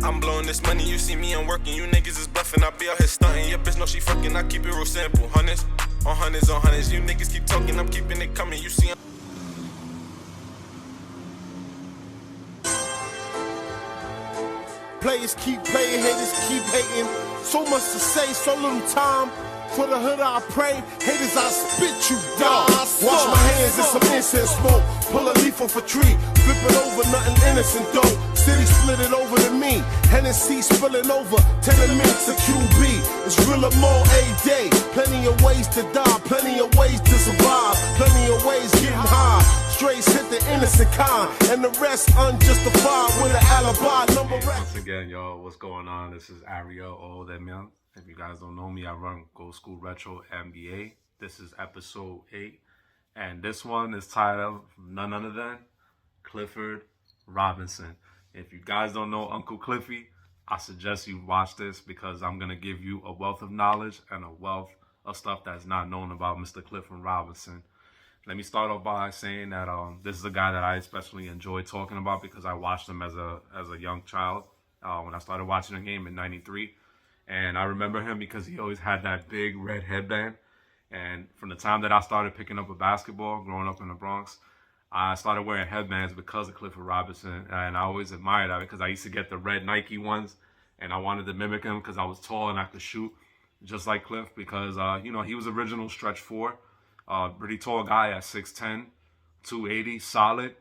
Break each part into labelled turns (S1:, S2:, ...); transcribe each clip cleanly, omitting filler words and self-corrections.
S1: I'm blowing this money, you see me, I'm working. You niggas is bluffing, I be out here stunting. Your bitch know she fucking, I keep it real simple. Hundreds on hundreds on hundreds. You niggas keep talking, I'm keeping it coming. You see,
S2: Players keep playing, haters keep hating. So much to say, so little time. For the hood I pray, haters I spit you, dog. Wash my hands in some incense smoke. Pull a leaf off a tree, flip it over, nothing innocent though. City split it over to me, Hennessy spilling over. Tenements to QB, it's real or more a day. Plenty of ways to die, plenty of ways to survive, plenty of ways getting high. Strays hit the innocent kind, and the rest unjustified with an alibi number.
S3: Once again, y'all, what's going on? This is Ariel Oldemyan. If you guys don't know me, I run Go School Retro MBA. This is episode 8, and this one is titled none other than Clifford Robinson. If you guys don't know Uncle Cliffy, I suggest you watch this because I'm going to give you a wealth of knowledge and a wealth of stuff that's not known about Mr. Clifford Robinson. Let me start off by saying that this is a guy that I especially enjoy talking about because I watched him as a young child when I started watching the game in '93. And I remember him because he always had that big red headband. And from the time that I started picking up a basketball, growing up in the Bronx, I started wearing headbands because of Clifford Robinson. And I always admired that because I used to get the red Nike ones. And I wanted to mimic him because I was tall and I could shoot just like Cliff because, he was original stretch 4. Pretty tall guy at 6'10", 280, solid.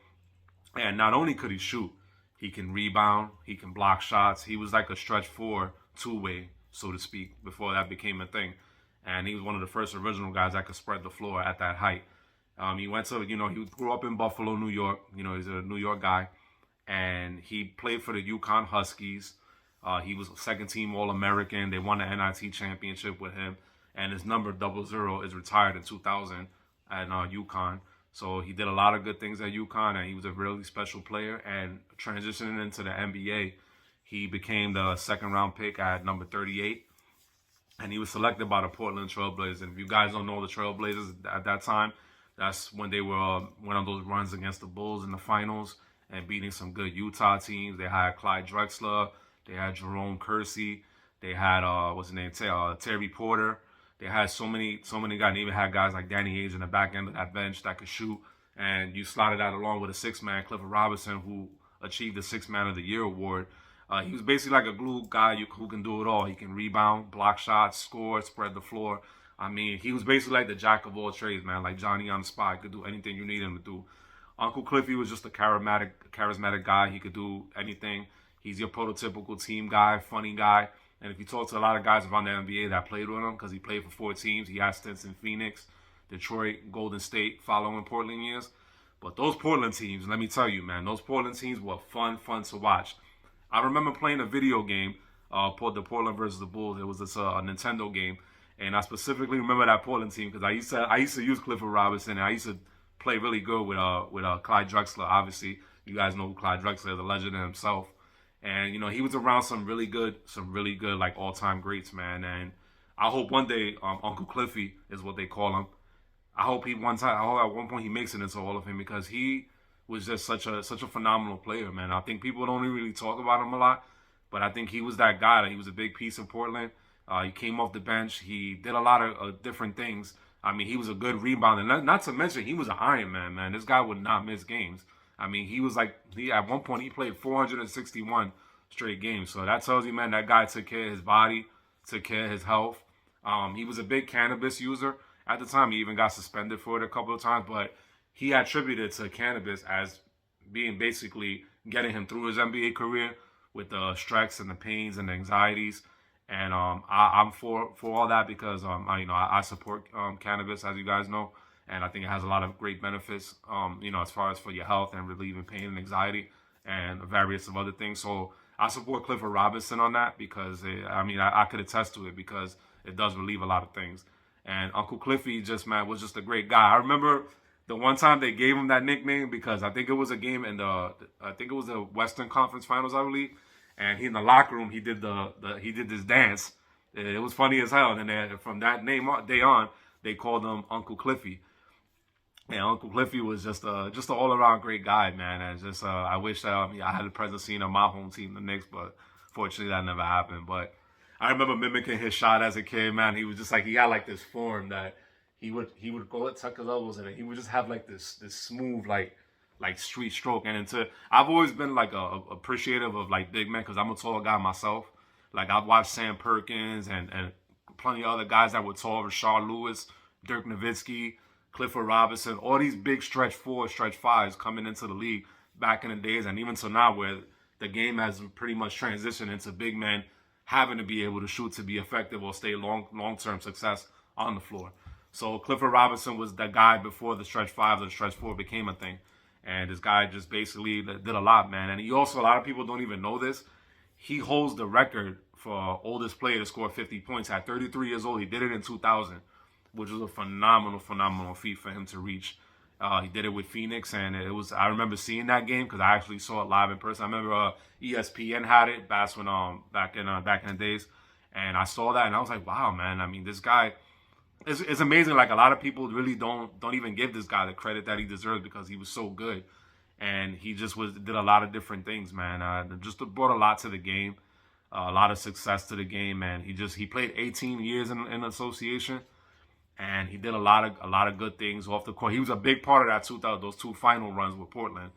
S3: And not only could he shoot, he can rebound, he can block shots. He was like a stretch 4, two-way, so to speak, before that became a thing. And he was one of the first original guys that could spread the floor at that height. He went to, he grew up in Buffalo, New York. He's a New York guy. And he played for the UConn Huskies. He was second team All-American. They won the NIT championship with him. And his number 00 is retired in 2000 at UConn. So he did a lot of good things at UConn, and he was a really special player. And transitioning into the NBA, he became the second-round pick at number 38. And he was selected by the Portland Trailblazers. And if you guys don't know the Trailblazers at that time, that's when they were one of those runs against the Bulls in the finals and beating some good Utah teams. They had Clyde Drexler. They had Jerome Kersey. They had, Terry Porter. They had so many guys. They even had guys like Danny Ainge in the back end of that bench that could shoot. And you slotted that along with a six-man, Clifford Robinson, who achieved the Sixth Man of the Year award. He was basically like a glue guy who can do it all. He can rebound, block shots, score, spread the floor. I mean, he was basically like the jack of all trades, man. Like Johnny on the spot. He could do anything you need him to do. Uncle Cliffy was just a charismatic guy. He could do anything. He's your prototypical team guy, funny guy. And if you talk to a lot of guys around the NBA that played with him, because he played for 4 teams, he had stints in Phoenix, Detroit, Golden State, following Portland years. But those Portland teams, let me tell you, man, those Portland teams were fun to watch. I remember playing a video game, the Portland versus the Bulls. It was a Nintendo game, and I specifically remember that Portland team because I used to use Clifford Robinson, and I used to play really good with Clyde Drexler. Obviously, you guys know who Clyde Drexler is, a legend in himself. And he was around some really good like all-time greats, man. And I hope one day Uncle Cliffy is what they call him. I hope at one point he makes it into Hall of Fame because he was just such a phenomenal player, man. I think people don't really talk about him a lot, but I think he was that guy. He was a big piece of Portland. He came off the bench. He did a lot of different things. I mean, he was a good rebounder. Not to mention, he was an Iron Man. This guy would not miss games. I mean, at one point, he played 461 straight games. So that tells you, man, that guy took care of his body, took care of his health. He was a big cannabis user. At the time, he even got suspended for it a couple of times, but he attributed to cannabis as being basically getting him through his NBA career with the stress and the pains and the anxieties. And I'm for all that because I support cannabis, as you guys know, and I think it has a lot of great benefits, as far as for your health and relieving pain and anxiety and various of other things. So I support Clifford Robinson on that because I could attest to it because it does relieve a lot of things. And Uncle Cliffy was just a great guy. I remember the one time they gave him that nickname because I think it was a game in the Western Conference Finals, I believe. And he in the locker room, he did this dance. It was funny as hell. And then from that day on, they called him Uncle Cliffy. Yeah, Uncle Cliffy was just an all around great guy, man. And just I wish I had the presence scene of my home team, the Knicks, but fortunately that never happened. But I remember mimicking his shot as a kid, man. He was just like he had like this form that he would go at tuck his elbows and he would just have like this smooth like street stroke. And into I've always been like a appreciative of like big men because I'm a tall guy myself. Like I've watched Sam Perkins and plenty of other guys that were tall, Rashard Lewis, Dirk Nowitzki, Clifford Robinson, all these big stretch fours, stretch fives coming into the league back in the days, and even so now where the game has pretty much transitioned into big men having to be able to shoot to be effective or stay long-term success on the floor. So Clifford Robinson was that guy before the stretch five or the stretch four became a thing. And this guy just basically did a lot, man. And he also, a lot of people don't even know this, he holds the record for oldest player to score 50 points at 33 years old. He did it in 2000, which was a phenomenal feat for him to reach. He did it with Phoenix, and it was. I remember seeing that game because I actually saw it live in person. I remember ESPN had it back in the days, and I saw that, and I was like, wow, man. I mean, this guy it's amazing. Like a lot of people really don't even give this guy the credit that he deserves because he was so good, and he just did a lot of different things, man. Just brought a lot to the game, a lot of success to the game, man. He played 18 years in association. And he did a lot of good things off the court. He was a big part of that those two final runs with Portland.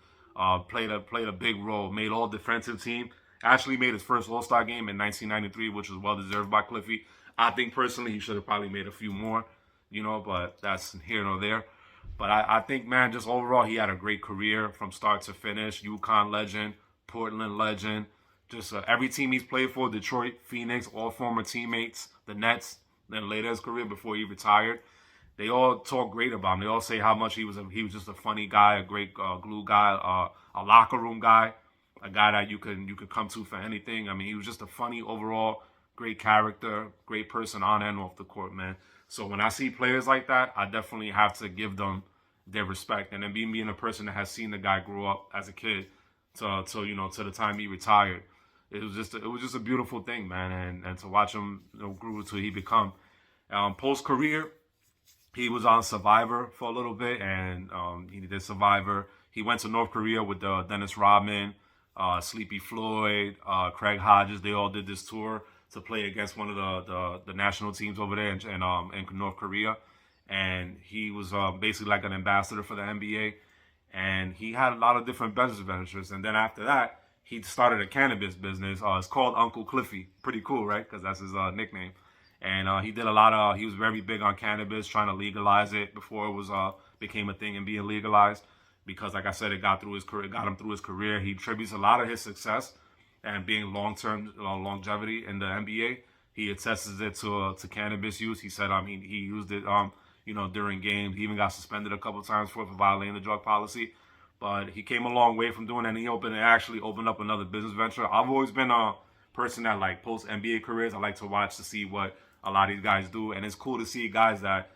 S3: Played a big role. Made all defensive team. Actually made his first All-Star game in 1993, which was well deserved by Cliffy. I think personally he should have probably made a few more, but that's here nor there. But I think, man, just overall he had a great career from start to finish. UConn legend, Portland legend. Just every team he's played for, Detroit, Phoenix, all former teammates, the Nets. Then later his career before he retired, they all talk great about him. They all say how much he was just a funny guy, a great glue guy, a locker room guy, a guy that you could come to for anything. I mean, he was just a funny overall, great character, great person on and off the court, man. So when I see players like that, I definitely have to give them their respect. And then being a person that has seen the guy grow up as a kid to the time he retired. It was just a beautiful thing, man, and to watch him grow to he become. Post career, he was on Survivor for a little bit, and he did Survivor. He went to North Korea with Dennis Rodman, Sleepy Floyd, Craig Hodges. They all did this tour to play against one of the national teams over there in North Korea, and he was basically like an ambassador for the NBA, and he had a lot of different business ventures, and then after that. He started a cannabis business. It's called Uncle Cliffy. Pretty cool, right? Because that's his nickname. And he did he was very big on cannabis, trying to legalize it before it was became a thing and being legalized. Because, like I said, it got him through his career. He attributes a lot of his success and being long-term longevity in the NBA. He attested it to cannabis use. He said, he used it, during games. He even got suspended a couple times for violating the drug policy. But he came a long way from doing that, and he actually opened up another business venture. I've always been a person that, like, post-NBA careers, I like to watch to see what a lot of these guys do. And it's cool to see guys that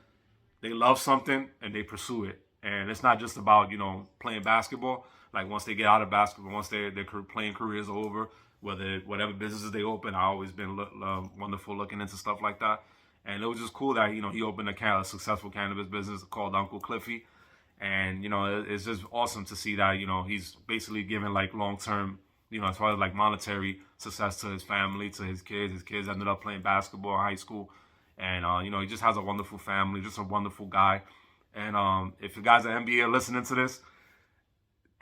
S3: they love something and they pursue it. And it's not just about, playing basketball. Like, once they get out of basketball, once their playing careers are over, whatever businesses they open, I've always been wonderful looking into stuff like that. And it was just cool that, he opened a successful cannabis business called Uncle Cliffy. And, it's just awesome to see that, he's basically giving like long-term, as far as like monetary success to his family, to his kids. His kids ended up playing basketball in high school. And, he just has a wonderful family, just a wonderful guy. And if you guys at NBA are listening to this,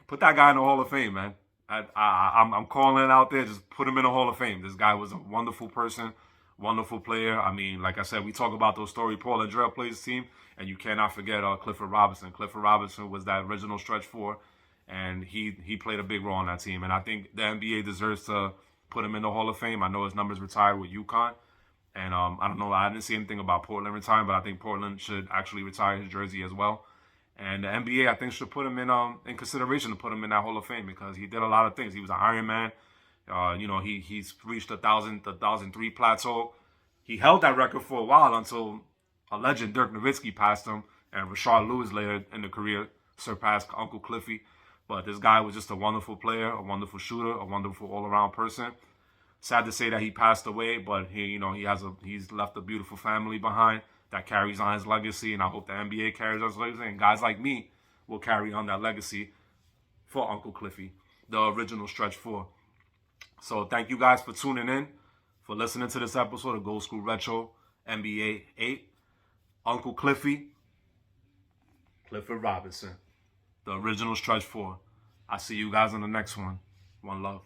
S3: put that guy in the Hall of Fame, man. I'm calling it out there. Just put him in the Hall of Fame. This guy was a wonderful person, wonderful player. I mean, like I said, we talk about those stories. Paul and Drell plays team. And you cannot forget Clifford Robinson. Clifford Robinson was that original stretch four, and he played a big role on that team. And I think the NBA deserves to put him in the Hall of Fame. I know his numbers retired with UConn, and I don't know. I didn't see anything about Portland retiring, but I think Portland should actually retire his jersey as well. And the NBA, I think, should put him in consideration to put him in that Hall of Fame because he did a lot of things. He was an Iron Man. He's reached the 1,003 plateau. He held that record for a while until a legend, Dirk Nowitzki, passed him, and Rashard Lewis later in the career surpassed Uncle Cliffy. But this guy was just a wonderful player, a wonderful shooter, a wonderful all-around person. Sad to say that he passed away, but he's left a beautiful family behind. that carries on his legacy, and I hope the NBA carries on his legacy, and guys like me will carry on that legacy for Uncle Cliffy, the original Stretch 4. So thank you guys for tuning in, for listening to this episode of Gold School Retro NBA 8. Uncle Cliffy, Clifford Robinson, the original Stretch 4. I'll see you guys on the next one. One love.